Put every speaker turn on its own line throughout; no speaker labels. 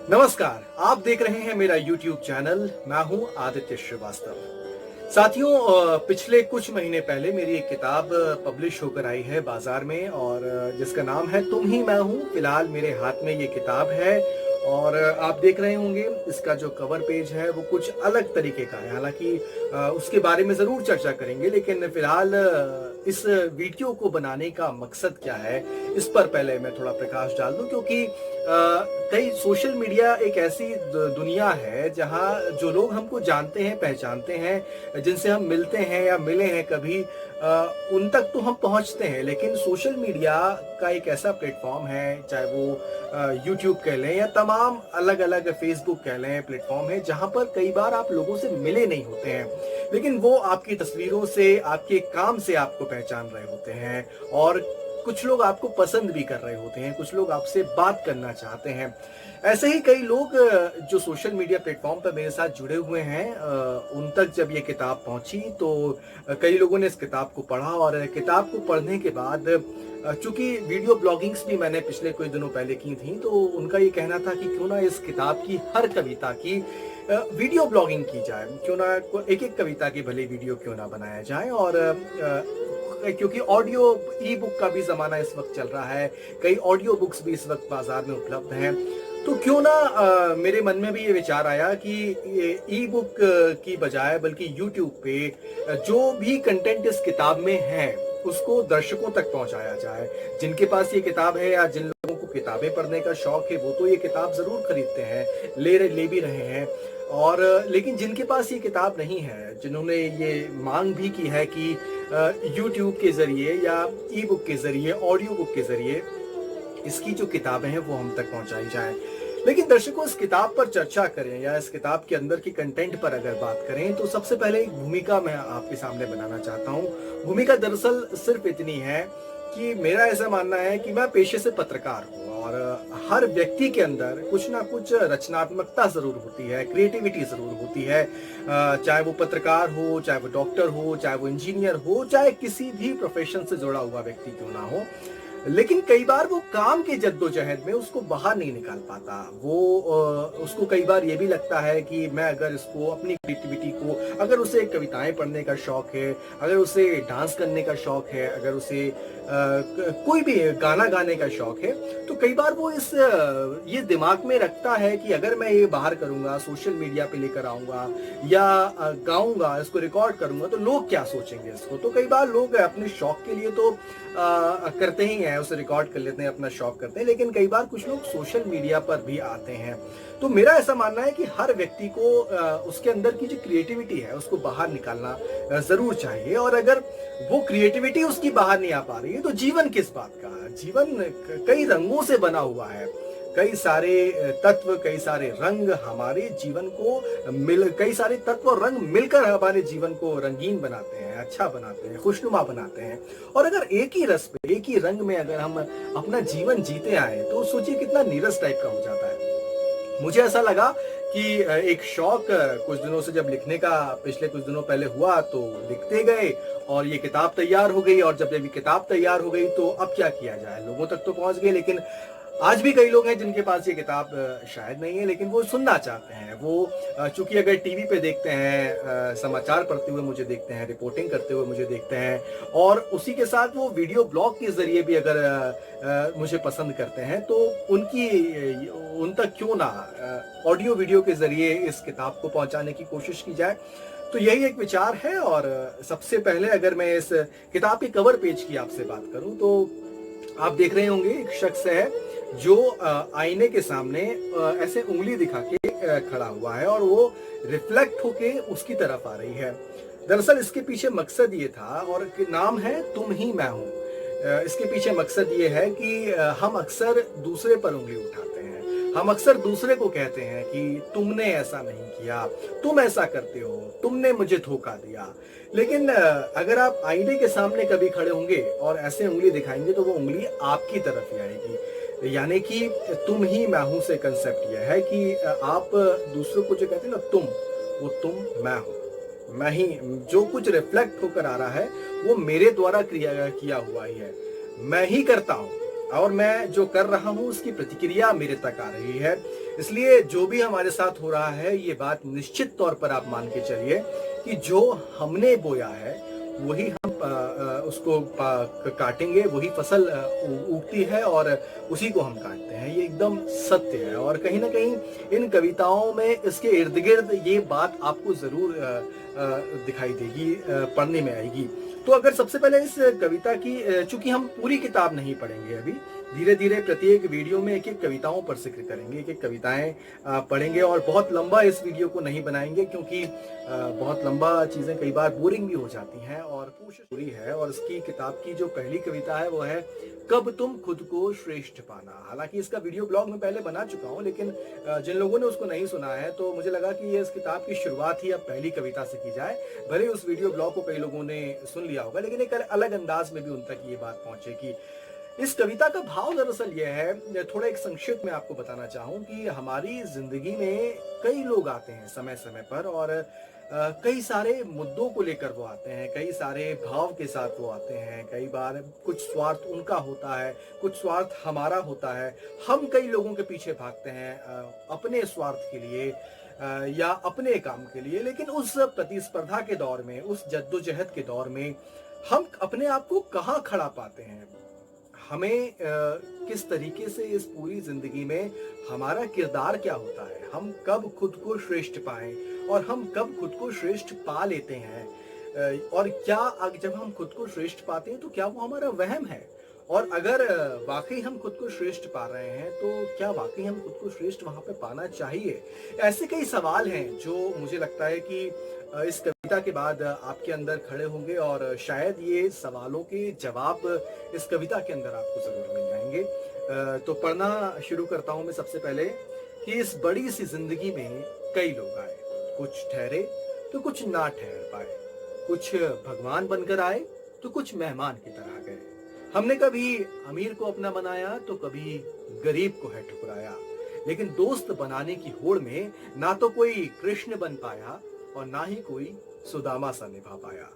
नमस्कार, आप देख रहे हैं मेरा YouTube चैनल। मैं हूं आदित्य श्रीवास्तव। साथियों, पिछले कुछ महीने पहले मेरी एक किताब पब्लिश होकर आई है बाजार में और जिसका नाम है तुम ही मैं हूं। फिलहाल मेरे हाथ में ये किताब है और आप देख रहे होंगे इसका जो कवर पेज है वो कुछ अलग तरीके का है। हालांकि उसके बारे में जरूर चर्चा करेंगे, लेकिन फिलहाल इस वीडियो को बनाने का मकसद क्या है इस पर पहले मैं थोड़ा प्रकाश डाल दूं, क्योंकि कई सोशल मीडिया एक ऐसी दुनिया है जहां जो लोग हमको जानते हैं, पहचानते हैं, जिनसे हम मिलते हैं या मिले हैं कभी, उन तक तो हम पहुंचते हैं। लेकिन सोशल मीडिया का एक ऐसा प्लेटफॉर्म है, चाहे वो यूट्यूब कह लें या तमाम अलग अलग फेसबुक कह लें, प्लेटफॉर्म है जहां पर कई बार आप लोगों से मिले नहीं होते हैं, लेकिन वो आपकी तस्वीरों से, आपके काम से आपको पहचान रहे होते हैं और कुछ लोग आपको पसंद भी कर रहे होते हैं, कुछ लोग आपसे बात करना चाहते हैं। ऐसे ही कई लोग जो सोशल मीडिया प्लेटफॉर्म पर मेरे साथ जुड़े हुए हैं, उन तक जब ये किताब पहुंची तो कई लोगों ने इस किताब को पढ़ा और किताब को पढ़ने के बाद, चूंकि वीडियो ब्लॉगिंग्स भी मैंने पिछले कुछ दिनों पहले की थी, तो उनका ये कहना था कि क्यों ना इस किताब की हर कविता की वीडियो ब्लॉगिंग की जाए, क्यों ना एक एक कविता की भले वीडियो क्यों ना बनाया जाए। और क्योंकि ऑडियो ई बुक का भी जमाना इस वक्त चल रहा है, कई ऑडियो बुक्स भी इस वक्त बाजार में उपलब्ध हैं, तो क्यों ना मेरे मन में भी ये विचार आया कि ई बुक की बजाय बल्कि यूट्यूब पे जो भी कंटेंट इस किताब में है उसको दर्शकों तक पहुंचाया जाए। जिनके पास ये किताब है या जिन लोगों को किताबें पढ़ने का शौक है वो तो ये किताब जरूर खरीदते हैं, ले भी रहे हैं। और लेकिन जिनके पास ये किताब नहीं है, जिन्होंने ये मांग भी की है कि यूट्यूब के जरिए या ई बुक के जरिए, ऑडियो बुक के जरिए इसकी जो किताबें हैं वो हम तक पहुंचाई जाए। लेकिन दर्शकों, इस किताब पर चर्चा करें या इस किताब के अंदर की कंटेंट पर अगर बात करें तो सबसे पहले एक भूमिका मैं आपके सामने बनाना चाहता हूं। भूमिका दरअसल सिर्फ इतनी है कि मेरा ऐसा मानना है कि मैं पेशे से पत्रकार हूं और हर व्यक्ति के अंदर कुछ ना कुछ रचनात्मकता जरूर होती है, क्रिएटिविटी जरूर होती है। चाहे वो पत्रकार हो, चाहे वो डॉक्टर हो, चाहे वो इंजीनियर हो, चाहे किसी भी प्रोफेशन से जुड़ा हुआ व्यक्ति क्यों ना हो, लेकिन कई बार वो काम के जद्दोजहद में उसको बाहर नहीं निकाल पाता। वो उसको कई बार ये भी लगता है कि मैं अगर इसको, अपनी क्रिएटिविटी को, अगर उसे कविताएं पढ़ने का शौक है, अगर उसे डांस करने का शौक है, अगर उसे कोई भी गाना गाने का शौक है, तो कई बार वो ये दिमाग में रखता है कि अगर मैं ये बाहर करूंगा, सोशल मीडिया पे लेकर आऊंगा या गाऊंगा, इसको रिकॉर्ड करूंगा तो लोग क्या सोचेंगे इसको। तो कई बार लोग अपने शौक के लिए तो करते ही हैं, उसे रिकॉर्ड कर लेते हैं, अपना शौक करते हैं, लेकिन कई बार कुछ लोग सोशल मीडिया पर भी आते हैं। तो मेरा ऐसा मानना है कि हर व्यक्ति को उसके अंदर की जो क्रिएटिविटी है उसको बाहर निकालना जरूर चाहिए। और अगर वो क्रिएटिविटी उसकी बाहर नहीं आ पा रही है तो जीवन किस बात का। जीवन कई रंगों से बना हुआ है, कई सारे तत्व, कई सारे रंग हमारे जीवन को कई सारे तत्व और रंग मिलकर हमारे जीवन को रंगीन बनाते हैं, अच्छा बनाते हैं, खुशनुमा बनाते हैं। और अगर एक ही रस पे, एक ही रंग में अगर हम अपना जीवन जीते आए तो सोचिए कितना नीरस टाइप का हो जाता है। मुझे ऐसा लगा कि एक शौक कुछ दिनों से जब लिखने का पिछले कुछ दिनों पहले हुआ तो लिखते गए और ये किताब तैयार हो गई। और जब ये किताब तैयार हो गई तो अब क्या किया जाए, लोगों तक तो पहुंच गए, लेकिन आज भी कई लोग हैं जिनके पास ये किताब शायद नहीं है, लेकिन वो सुनना चाहते हैं। वो चूंकि अगर टीवी पे देखते हैं, समाचार पढ़ते हुए मुझे देखते हैं, रिपोर्टिंग करते हुए मुझे देखते हैं, और उसी के साथ वो वीडियो ब्लॉग के जरिए भी अगर मुझे पसंद करते हैं, तो उन तक क्यों ना ऑडियो वीडियो के जरिए इस किताब को पहुंचाने की कोशिश की जाए। तो यही एक विचार है। और सबसे पहले अगर मैं इस किताब के कवर पेज की आपसे बात करूं तो आप देख रहे होंगे एक शख्स है जो आईने के सामने ऐसे उंगली दिखा के खड़ा हुआ है और वो रिफ्लेक्ट होके उसकी तरफ आ रही है। दरअसल इसके पीछे मकसद ये था, और नाम है तुम ही मैं हूं। इसके पीछे मकसद ये है कि हम अक्सर दूसरे पर उंगली उठाते हैं, हम अक्सर दूसरे को कहते हैं कि तुमने ऐसा नहीं किया, तुम ऐसा करते हो, तुमने मुझे धोखा दिया। लेकिन अगर आप आईने के सामने कभी खड़े होंगे और ऐसे उंगली दिखाएंगे तो वो उंगली आपकी तरफ ही आएगी। यानी कि तुम ही मैं हूं से कंसेप्ट यह है कि आप दूसरों को जो कहते हैं ना तुम, वो तुम मैं हूं, मैं ही, जो कुछ रिफ्लेक्ट होकर आ रहा है वो मेरे द्वारा किया हुआ ही है, मैं ही करता हूं। और मैं जो कर रहा हूं उसकी प्रतिक्रिया मेरे तक आ रही है। इसलिए जो भी हमारे साथ हो रहा है, ये बात निश्चित तौर पर आप मान के चलिए कि जो हमने बोया है वही हम उसको काटेंगे, वही फसल उगती है और उसी को हम काटते हैं। ये एकदम सत्य है और कहीं ना कहीं इन कविताओं में इसके इर्द गिर्द ये बात आपको जरूर दिखाई देगी, पढ़ने में आएगी। तो अगर सबसे पहले इस कविता की, चूंकि हम पूरी किताब नहीं पढ़ेंगे अभी, धीरे धीरे प्रत्येक वीडियो में एक एक कविताओं पर जिक्र करेंगे, एक एक कविताएं पढ़ेंगे और बहुत लंबा इस वीडियो को नहीं बनाएंगे क्योंकि बहुत लंबा चीजें कई बार बोरिंग भी हो जाती हैं और कोशिश पूरी है। और इसकी किताब की जो पहली कविता है वो है कब तुम खुद को श्रेष्ठ पाना। हालांकि इसका वीडियो ब्लॉग में पहले बना चुका हूं, लेकिन जिन लोगों ने उसको नहीं सुना है तो मुझे लगा कि ये इस किताब की शुरुआत ही अब पहली कविता से की जाए। भले उस वीडियो ब्लॉग को कई लोगों ने सुन लिया होगा, लेकिन एक अलग अंदाज में भी उन तक ये बात पहुंचे कि इस कविता का भाव दरअसल यह है, थोड़ा एक संक्षिप्त में आपको बताना चाहूं कि हमारी जिंदगी में कई लोग आते हैं समय समय पर और कई सारे मुद्दों को लेकर वो आते हैं, कई सारे भाव के साथ वो आते हैं। कई बार कुछ स्वार्थ उनका होता है, कुछ स्वार्थ हमारा होता है। हम कई लोगों के पीछे भागते हैं अपने स्वार्थ के लिए या अपने काम के लिए, लेकिन उस प्रतिस्पर्धा के दौर में, उस जद्दोजहद के दौर में हम अपने आप को कहाँ खड़ा पाते हैं? हमें किस तरीके से इस पूरी जिंदगी में हमारा किरदार क्या होता है? हम कब खुद को श्रेष्ठ पाएं और हम कब खुद को श्रेष्ठ पा लेते हैं? और क्या जब हम खुद को श्रेष्ठ पाते हैं तो क्या वो हमारा वहम है? और अगर वाकई हम खुद को श्रेष्ठ पा रहे हैं तो क्या वाकई हम खुद को श्रेष्ठ वहां पे पाना चाहिए? ऐसे कई सवाल हैं जो मुझे लगता है कि इस कविता के बाद आपके अंदर खड़े होंगे और शायद ये सवालों के जवाब इस कविता के अंदर आपको जरूर मिल जाएंगे। तो पढ़ना शुरू करता हूं मैं सबसे पहले कि इस बड़ी सी जिंदगी में कई लोग आए, कुछ ठहरे तो कुछ ना ठहर पाए, कुछ भगवान बनकर आए तो कुछ मेहमान की तरह गए। हमने कभी अमीर को अपना बनाया तो कभी गरीब को है ठुकराया, लेकिन दोस्त बनाने की होड़ में ना तो कोई कृष्ण बन पाया और ना ही कोई सुदामा सा निभा पाया।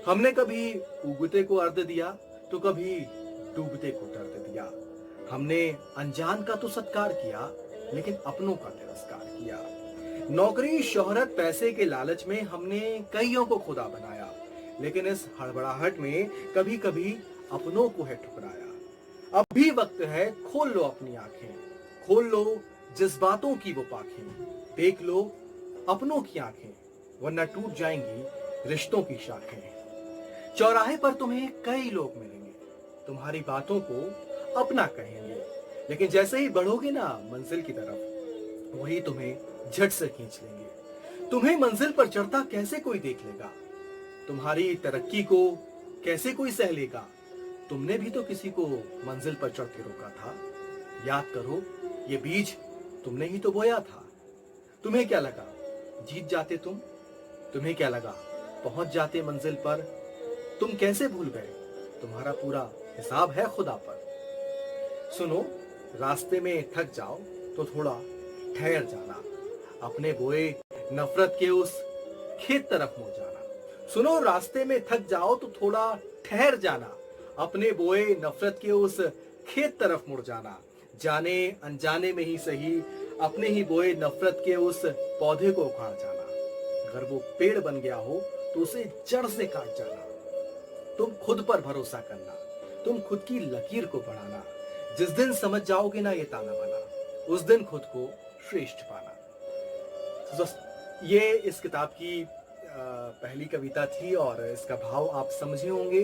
हमने कभी उगते को अर्घ दिया तो कभी डूबते को दर्द दिया। हमने अनजान का तो सत्कार किया लेकिन अपनों का तिरस्कार किया। नौकरी, शोहरत, पैसे के लालच में हमने कईयों को खुदा बनाया, लेकिन इस हड़बड़ाहट में कभी कभी अपनों को है ठुकराया। अब भी वक्त है, खोल लो अपनी आंखें, खोल लो जज्बातों की वो पाखें, देख लो अपनों की आंखें, वरना टूट जाएंगी रिश्तों की शाखें। चौराहे पर तुम्हें कई लोग मिलेंगे, तुम्हारी बातों को अपना कहेंगे, लेकिन जैसे ही बढ़ोगे ना मंजिल की तरफ, वही तुम्हें झट से खींच लेंगे। तुम्हें मंजिल पर चढ़ता कैसे कोई देख लेगा? तुम्हारी तरक्की को कैसे कोई सह लेगा? तुमने भी तो किसी को मंजिल पर चढ़ के रोका था। याद करो, ये बीज तुमने ही तो बोया था। तुम्हें क्या लगा जीत जाते तुम? तुम्हें क्या लगा पहुंच जाते मंजिल पर? तुम कैसे भूल गए तुम्हारा पूरा हिसाब है खुदा पर? सुनो, रास्ते में थक जाओ तो थोड़ा ठहर जाना, अपने बोए नफरत के उस खेत तरफ मुड़ जाना। सुनो, रास्ते में थक जाओ तो थोड़ा ठहर जाना, अपने बोए नफरत के उस खेत तरफ मुड़ जाना। जाने अनजाने में ही सही, अपने ही बोए नफरत के उस पौधे को उखाड़ जाना। अगर वो पेड़ बन गया हो तो उसे जड़ से काट जाना। तुम खुद पर भरोसा करना, तुम खुद की लकीर को बढ़ाना। जिस दिन समझ जाओगे ना ये ताना बाना, उस दिन खुद को श्रेष्ठ पाना। ये इस किताब की पहली कविता थी और इसका भाव आप समझे होंगे।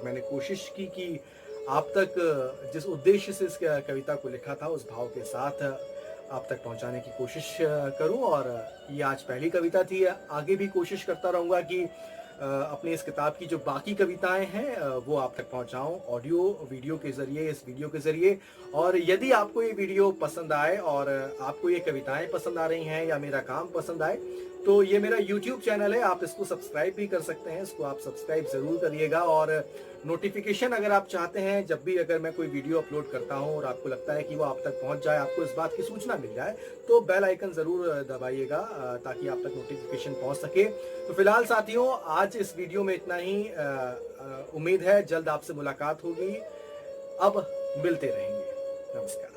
मैंने कोशिश की कि आप तक जिस उद्देश्य से इस कविता को लिखा था उस भाव के साथ आप तक पहुंचाने की कोशिश करूं। और ये आज पहली कविता थी, आगे भी कोशिश करता रहूंगा कि अपनी इस किताब की जो बाकी कविताएं हैं वो आप तक पहुंचाऊं, ऑडियो वीडियो के जरिए, इस वीडियो के जरिए। और यदि आपको ये वीडियो पसंद आए और आपको ये कविताएं पसंद आ रही हैं या मेरा काम पसंद आए तो ये मेरा YouTube चैनल है, आप इसको सब्सक्राइब भी कर सकते हैं। इसको आप सब्सक्राइब जरूर करिएगा और नोटिफिकेशन अगर आप चाहते हैं, जब भी अगर मैं कोई वीडियो अपलोड करता हूं और आपको लगता है कि वो आप तक पहुंच जाए, आपको इस बात की सूचना मिल जाए, तो बेल आइकन जरूर दबाइएगा ताकि आप तक नोटिफिकेशन पहुंच सके। तो फिलहाल साथियों, आज इस वीडियो में इतना ही। उम्मीद है जल्द आपसे मुलाकात होगी। अब मिलते रहेंगे। नमस्कार।